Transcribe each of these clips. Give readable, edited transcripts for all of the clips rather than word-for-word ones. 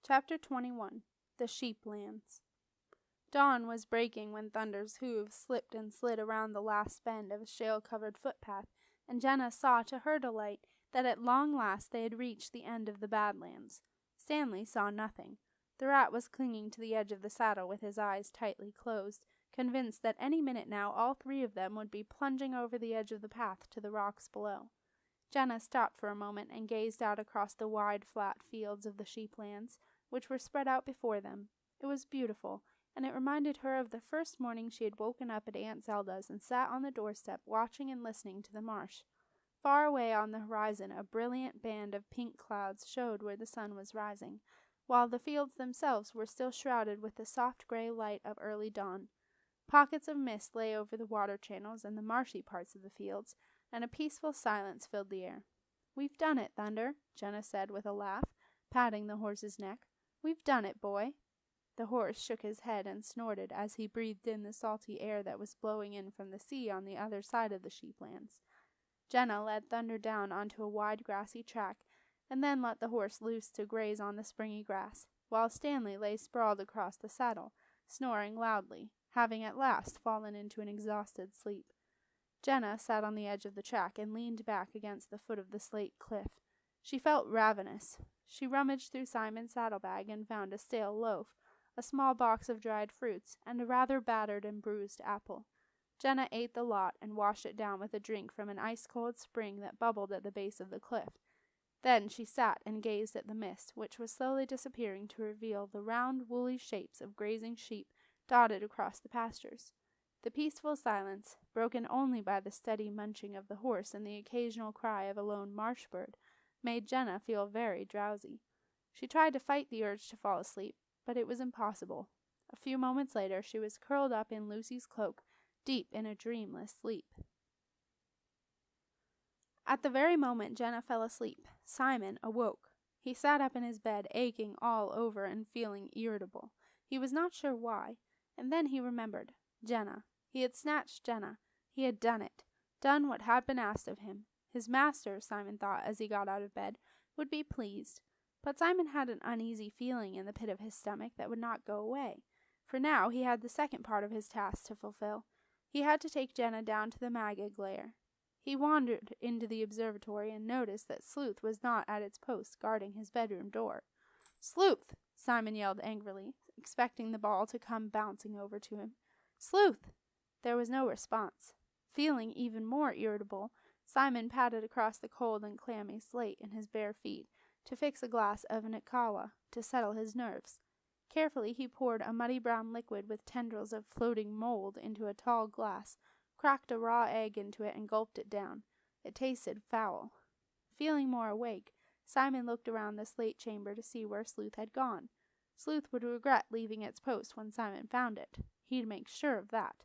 Chapter 21. The Sheeplands. Dawn was breaking when Thunder's hooves slipped and slid around the last bend of a shale-covered footpath, and Jenna saw to her delight that at long last they had reached the end of the badlands. Stanley saw nothing. The rat was clinging to the edge of the saddle with his eyes tightly closed, convinced that any minute now all three of them would be plunging over the edge of the path to the rocks below. Jenna stopped for a moment and gazed out across the wide, flat fields of the sheeplands, which were spread out before them. It was beautiful, and it reminded her of the first morning she had woken up at Aunt Zelda's and sat on the doorstep watching and listening to the marsh. Far away on the horizon a brilliant band of pink clouds showed where the sun was rising, while the fields themselves were still shrouded with the soft gray light of early dawn. Pockets of mist lay over the water channels and the marshy parts of the fields, and a peaceful silence filled the air. "We've done it, Thunder," Jenna said with a laugh, patting the horse's neck. "We've done it, boy." The horse shook his head and snorted as he breathed in the salty air that was blowing in from the sea on the other side of the sheeplands. Jenna led Thunder down onto a wide grassy track, and then let the horse loose to graze on the springy grass, while Stanley lay sprawled across the saddle, snoring loudly, having at last fallen into an exhausted sleep. Jenna sat on the edge of the track and leaned back against the foot of the slate cliff. She felt ravenous. She rummaged through Simon's saddlebag and found a stale loaf, a small box of dried fruits, and a rather battered and bruised apple. Jenna ate the lot and washed it down with a drink from an ice-cold spring that bubbled at the base of the cliff. Then she sat and gazed at the mist, which was slowly disappearing to reveal the round, woolly shapes of grazing sheep dotted across the pastures. The peaceful silence, broken only by the steady munching of the horse and the occasional cry of a lone marsh bird, made Jenna feel very drowsy. She tried to fight the urge to fall asleep, but it was impossible. A few moments later she was curled up in Lucy's cloak, deep in a dreamless sleep. At the very moment Jenna fell asleep, Simon awoke. He sat up in his bed, aching all over and feeling irritable. He was not sure why, and then he remembered. Jenna. He had snatched Jenna. He had done it. Done what had been asked of him. His master, Simon thought as he got out of bed, would be pleased. But Simon had an uneasy feeling in the pit of his stomach that would not go away. For now he had the second part of his task to fulfill. He had to take Jenna down to the Magog lair. He wandered into the observatory and noticed that Sleuth was not at its post guarding his bedroom door. "Sleuth!" Simon yelled angrily, expecting the ball to come bouncing over to him. "Sleuth!" There was no response. Feeling even more irritable, Simon padded across the cold and clammy slate in his bare feet to fix a glass of Nikawa to settle his nerves. Carefully he poured a muddy brown liquid with tendrils of floating mold into a tall glass, cracked a raw egg into it, and gulped it down. It tasted foul. Feeling more awake, Simon looked around the slate chamber to see where Sleuth had gone. Sleuth would regret leaving its post when Simon found it. He'd make sure of that.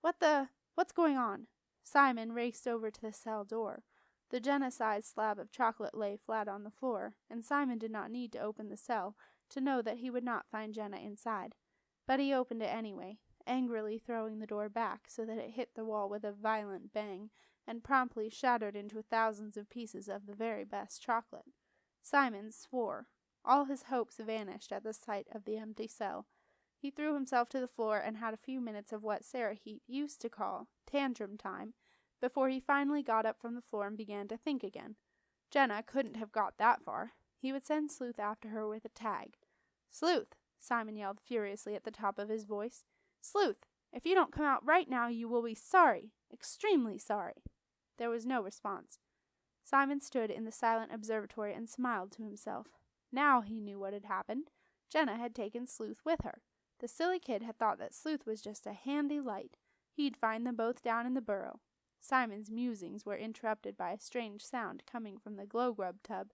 What's going on?" Simon raced over to the cell door. The Jenna-sized slab of chocolate lay flat on the floor, and Simon did not need to open the cell to know that he would not find Jenna inside. But he opened it anyway, angrily throwing the door back so that it hit the wall with a violent bang, and promptly shattered into thousands of pieces of the very best chocolate. Simon swore. All his hopes vanished at the sight of the empty cell. He threw himself to the floor and had a few minutes of what Sarah Heap used to call tantrum time, before he finally got up from the floor and began to think again. Jenna couldn't have got that far. He would send Sleuth after her with a tag. "Sleuth!" Simon yelled furiously at the top of his voice. "Sleuth! If you don't come out right now, you will be sorry. Extremely sorry." There was no response. Simon stood in the silent observatory and smiled to himself. Now he knew what had happened. Jenna had taken Sleuth with her. The silly kid had thought that Sleuth was just a handy light. He'd find them both down in the burrow. Simon's musings were interrupted by a strange sound coming from the glow-grub tub.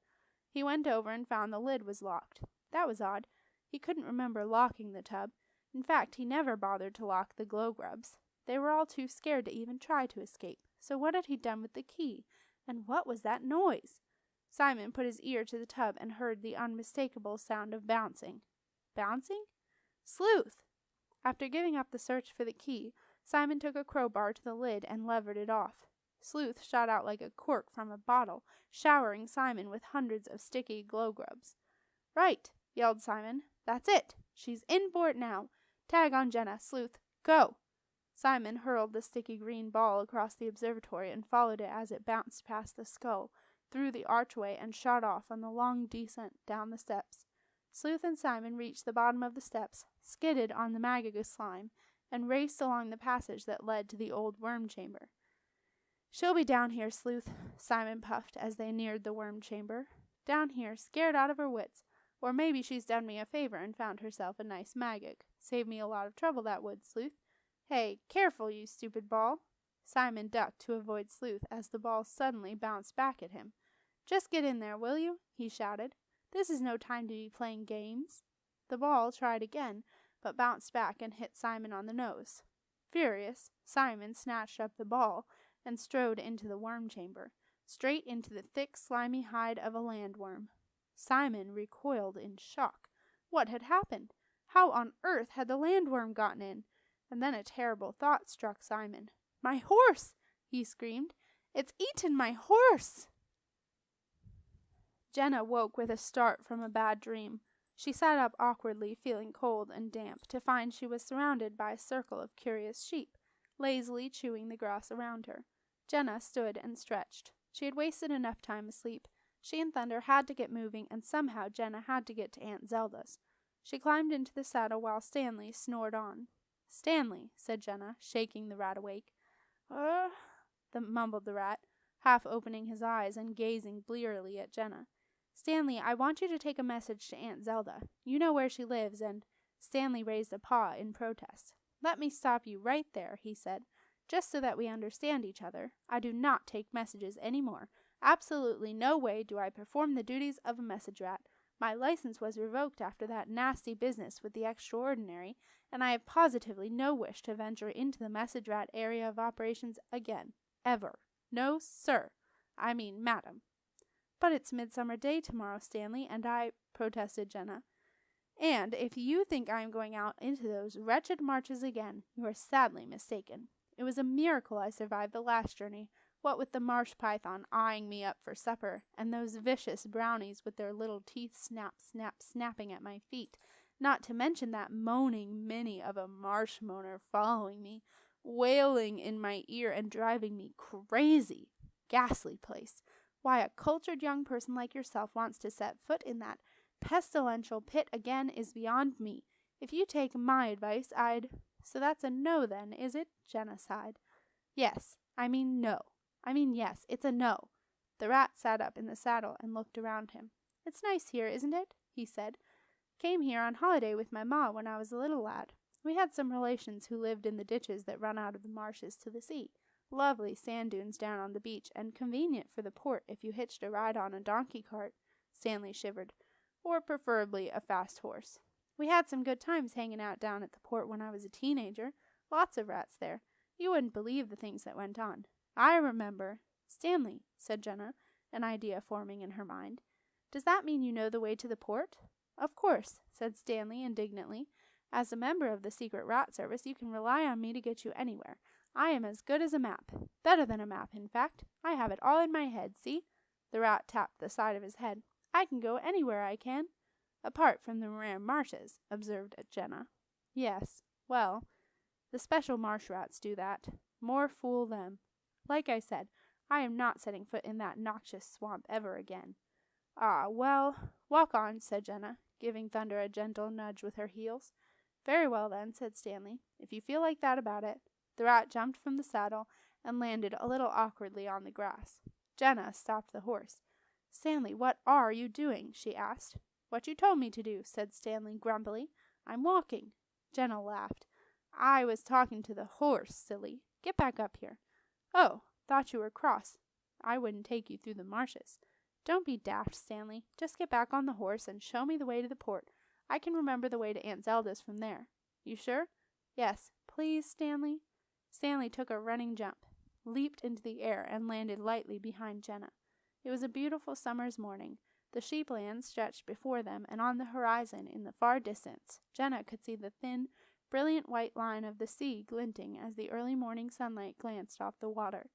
He went over and found the lid was locked. That was odd. He couldn't remember locking the tub. In fact, he never bothered to lock the glow-grubs. They were all too scared to even try to escape. So what had he done with the key? And what was that noise? Simon put his ear to the tub and heard the unmistakable sound of bouncing. Bouncing? Sleuth! After giving up the search for the key, Simon took a crowbar to the lid and levered it off. Sleuth shot out like a cork from a bottle, showering Simon with hundreds of sticky glow-grubs. "Right! yelled Simon. That's it. She's in for it now. Tag on Jenna, sleuth. Go. Simon hurled the sticky green ball across the observatory and followed it as it bounced past the skull, through the archway, and shot off on the long descent down the steps. Sleuth and Simon reached the bottom of the steps, skidded on the Magaga slime, and raced along the passage that led to the old worm chamber. She'll be down here, Sleuth, Simon puffed as they neared the worm chamber. Down here, scared out of her wits. Or maybe she's done me a favor and found herself a nice Magog. Saved me a lot of trouble, that would, Sleuth. Hey, careful, you stupid ball. Simon ducked to avoid Sleuth as the ball suddenly bounced back at him. Just get in there, will you? He shouted. This is no time to be playing games. The ball tried again, but bounced back and hit Simon on the nose. Furious, Simon snatched up the ball and strode into the worm chamber, straight into the thick, slimy hide of a landworm. Simon recoiled in shock. What had happened? How on earth had the landworm gotten in? And then a terrible thought struck Simon. My horse! He screamed. It's eaten my horse! Jenna woke with a start from a bad dream. She sat up awkwardly, feeling cold and damp, to find she was surrounded by a circle of curious sheep, lazily chewing the grass around her. Jenna stood and stretched. She had wasted enough time asleep. She and Thunder had to get moving, and somehow Jenna had to get to Aunt Zelda's. She climbed into the saddle while Stanley snored on. Stanley, said Jenna, shaking the rat awake. Mumbled the rat, half opening his eyes and gazing blearily at Jenna. Stanley, I want you to take a message to Aunt Zelda. You know where she lives, and— Stanley raised a paw in protest. Let me stop you right there, he said. Just so that we understand each other, I do not take messages any more. Absolutely no way do I perform the duties of a message rat. My license was revoked after that nasty business with the Extraordinary, and I have positively no wish to venture into the message rat area of operations again. Ever. No, sir. I mean, madam. But it's Midsummer Day tomorrow, Stanley, and I— protested Jenna. And if you think I am going out into those wretched marches again, you are sadly mistaken. It was a miracle I survived the last journey, what with the marsh python eyeing me up for supper, and those vicious brownies with their little teeth snapping at my feet, not to mention that moaning Minnie of a marsh moaner following me, wailing in my ear and driving me crazy. Ghastly place. Why a cultured young person like yourself wants to set foot in that pestilential pit again is beyond me. If you take my advice, I'd— So that's a no, then, is it? Jenna sighed. Yes. I mean no. I mean yes, it's a no. The rat sat up in the saddle and looked around him. It's nice here, isn't it? He said. Came here on holiday with my ma when I was a little lad. We had some relations who lived in the ditches that run out of the marshes to the sea. Lovely sand dunes down on the beach, and convenient for the port if you hitched a ride on a donkey cart. Stanley shivered. Or preferably a fast horse. We had some good times hanging out down at the port when I was a teenager. Lots of rats there. You wouldn't believe the things that went on. I remember— Stanley, said Jenna, an idea forming in her mind. Does that mean you know the way to the port? Of course, said Stanley indignantly. As a member of the Secret Rat Service, you can rely on me to get you anywhere. I am as good as a map. Better than a map, in fact. I have it all in my head, see? The rat tapped the side of his head. I can go anywhere, I can. Apart from the rare marshes, observed Jenna. Yes, well, the special marsh rats do that. More fool them. Like I said, I am not setting foot in that noxious swamp ever again. Ah, well, walk on, said Jenna, giving Thunder a gentle nudge with her heels. Very well, then, said Stanley, if you feel like that about it. The rat jumped from the saddle and landed a little awkwardly on the grass. Jenna stopped the horse. Stanley, what are you doing? She asked. What you told me to do, said Stanley grumpily. I'm walking. Jenna laughed. I was talking to the horse, silly. Get back up here. Oh, thought you were cross. I wouldn't take you through the marshes. Don't be daft, Stanley. Just get back on the horse and show me the way to the port. I can remember the way to Aunt Zelda's from there. You sure? Yes. Please, Stanley. Stanley took a running jump, leaped into the air, and landed lightly behind Jenna. It was a beautiful summer's morning. The sheeplands stretched before them, and on the horizon, in the far distance, Jenna could see the thin, brilliant white line of the sea glinting as the early morning sunlight glanced off the water.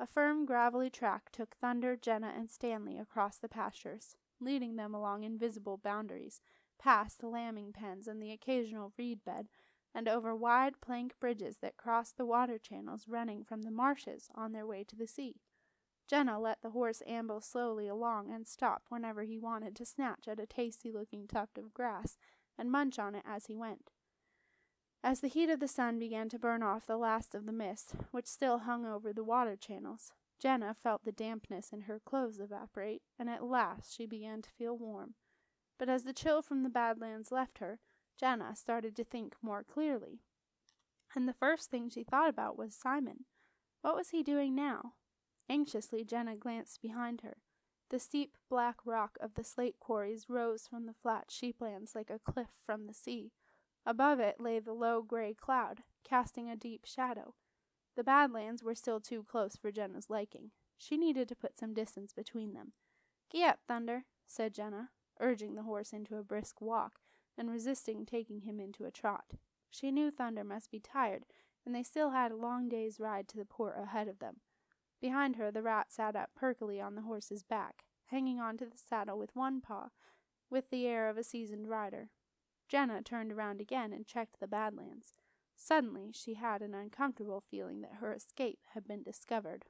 A firm, gravelly track took Thunder, Jenna, and Stanley across the pastures, leading them along invisible boundaries, past the lambing pens and the occasional reed bed, and over wide plank bridges that crossed the water channels running from the marshes on their way to the sea. Jenna let the horse amble slowly along and stop whenever he wanted to snatch at a tasty-looking tuft of grass and munch on it as he went. As the heat of the sun began to burn off the last of the mist, which still hung over the water channels, Jenna felt the dampness in her clothes evaporate, and at last she began to feel warm. But as the chill from the badlands left her, Jenna started to think more clearly. And the first thing she thought about was Simon. What was he doing now? Anxiously, Jenna glanced behind her. The steep black rock of the slate quarries rose from the flat sheeplands like a cliff from the sea. Above it lay the low gray cloud, casting a deep shadow. The badlands were still too close for Jenna's liking. She needed to put some distance between them. "Gee up, Thunder," said Jenna, urging the horse into a brisk walk, and resisting taking him into a trot. She knew Thunder must be tired, and they still had a long day's ride to the port ahead of them. Behind her, the rat sat up perkily on the horse's back, hanging on to the saddle with one paw, with the air of a seasoned rider. Jenna turned around again and checked the badlands. Suddenly she had an uncomfortable feeling that her escape had been discovered.